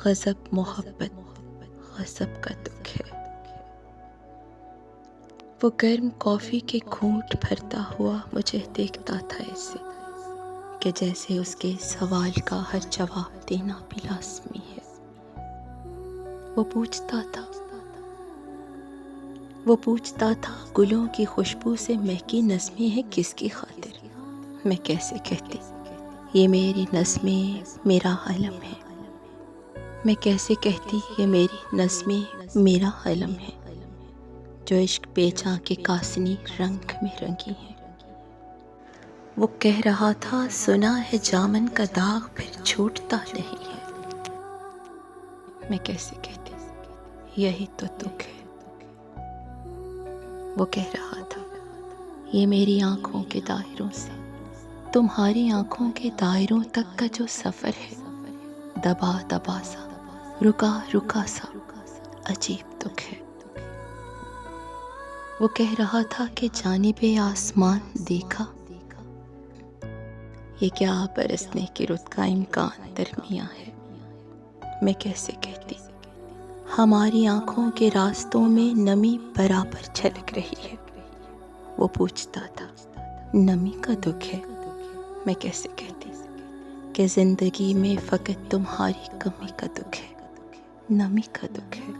غضب محبت غضب کا دکھ ہے۔ وہ گرم کافی کے گھونٹ بھرتا ہوا مجھے دیکھتا تھا ایسے کہ جیسے اس کے سوال کا ہر جواب دینا بھی لازمی ہے۔ وہ پوچھتا تھا گلوں کی خوشبو سے مہکی نظمیں ہیں کس کی خاطر؟ میں کیسے کہتی یہ میری نظمیں میرا عالم ہے؟ میں کیسے کہتی یہ میری نظمیں میرا عالم ہے، جو عشق بیچاں کے کاسنی رنگ میں رنگی ہیں۔ وہ کہہ رہا تھا سنا ہے جامن کا داغ پھر چھوٹتا نہیں ہے۔ میں کیسے کہتی یہی تو دکھ ہے۔ وہ کہہ رہا تھا یہ میری آنکھوں کے دائروں سے تمہاری آنکھوں کے دائروں تک کا جو سفر ہے، دبا دبا سا رکا رکا سا عجیب دکھ ہے۔ وہ کہہ رہا تھا کہ جانب آسمان دیکھا، یہ کیا برسنے کی رت کا امکان درمیاں ہے۔ میں کیسے کہتی ہماری آنکھوں کے راستوں میں نمی برابر چھلک رہی ہے۔ وہ پوچھتا تھا نمی کا دکھ ہے؟ میں کیسے کہتی کہ زندگی میں فقط تمہاری کمی کا دکھ ہے، نمی کا دکھ ہے۔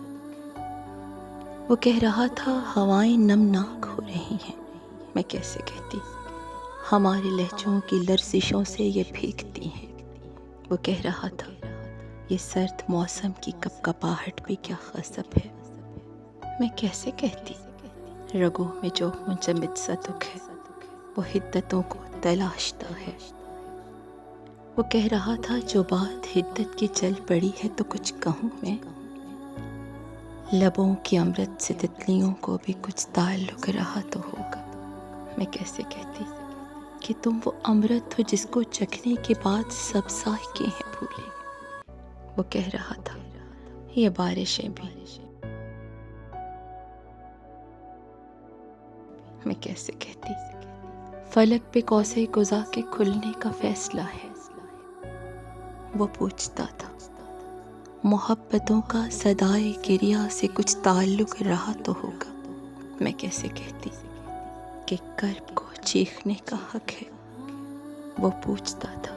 وہ کہہ رہا تھا ہوائیں نمناک ہو رہی ہیں۔ میں کیسے کہتی ہمارے لہجوں کی لرزشوں سے یہ بھیگتی ہیں۔ وہ کہہ رہا تھا یہ سرد موسم کی کپکپاہٹ بھی کیا غضب ہے۔ میں کیسے کہتی رگوں میں جو منجمد سا دکھ ہے وہ حدتوں کو تلاشتا ہے۔ وہ کہہ رہا تھا جو بات حدت کی چل پڑی ہے تو کچھ کہوں میں، لبوں کی امرت سے تتلیوں کو بھی کچھ تعلق رہا تو ہوگا۔ میں کیسے کہتی کہ تم وہ امرت ہو جس کو چکھنے کے بعد سب ذائقے ہیں بھولے۔ وہ کہہ رہا تھا یہ بارشیں بھی۔ میں کیسے کہتی فلک پہ قوسے قزح کے کھلنے کا فیصلہ ہے۔ وہ پوچھتا تھا محبتوں کا صدائے گریہ سے کچھ تعلق رہا تو ہوگا۔ میں کیسے کہتی کہ کرب کو چیخنے کا حق ہے۔ وہ پوچھتا تھا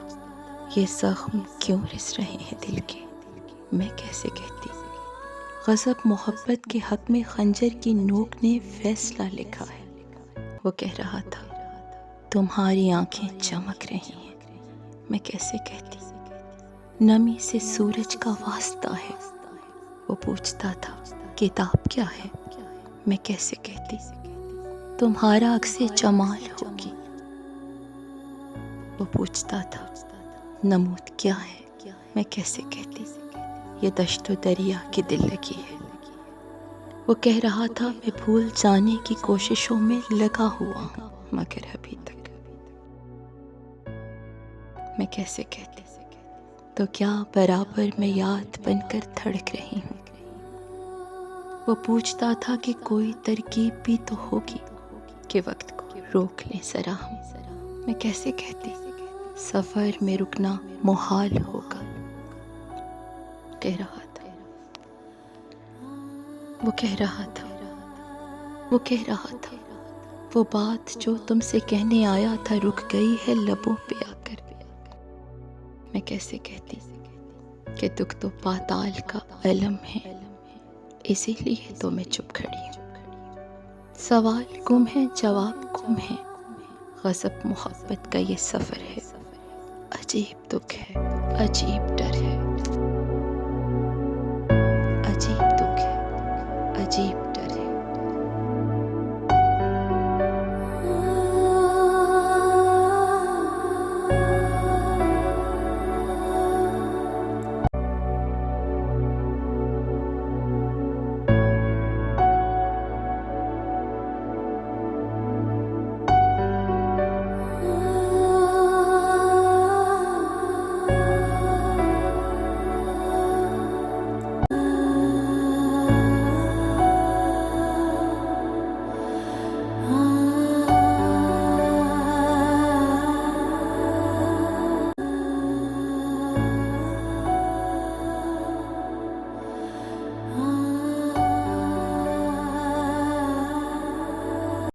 یہ زخم کیوں رس رہے ہیں دل کے؟ میں کیسے کہتی غضب محبت کے حق میں خنجر کی نوک نے فیصلہ لکھا ہے۔ وہ کہہ رہا تھا تمہاری آنکھیں چمک رہی ہیں۔ میں کیسے کہتی نمی سے سورج کا واسطہ ہے۔ وہ پوچھتا تھا کتاب کیا ہے؟ میں کیسے کہتی تمہارا عکس جمال ہوگی۔ وہ پوچھتا تھا نمود کیا ہے؟ میں کیسے کہتی یہ دشت و دریا کی دل لگی ہے۔ وہ کہہ رہا تھا میں بھول جانے کی کوششوں میں لگا ہوا ہوں مگر ابھی تک۔ میں کیسے کہتی تو کیا برابر میں یاد بن کر دھڑک رہی ہوں۔ وہ پوچھتا تھا کہ کوئی ترکیب بھی تو ہوگی کہ وقت کو روک لیں ذرا ہم۔ میں کیسے کہتی سفر میں رکنا محال ہوگا۔ کہہ رہا تھا وہ کہہ رہا تھا وہ بات جو تم سے کہنے آیا تھا رک گئی ہے لبوں پہ آ کر۔ میں کیسے کہتی کہ دکھ تو پاتال کا علم ہے، اسی لیے تو میں چپ کھڑی ہوں۔ سوال گم ہے جواب گم ہے، غضب محبت کا یہ سفر ہے، عجیب دکھ ہے عجیب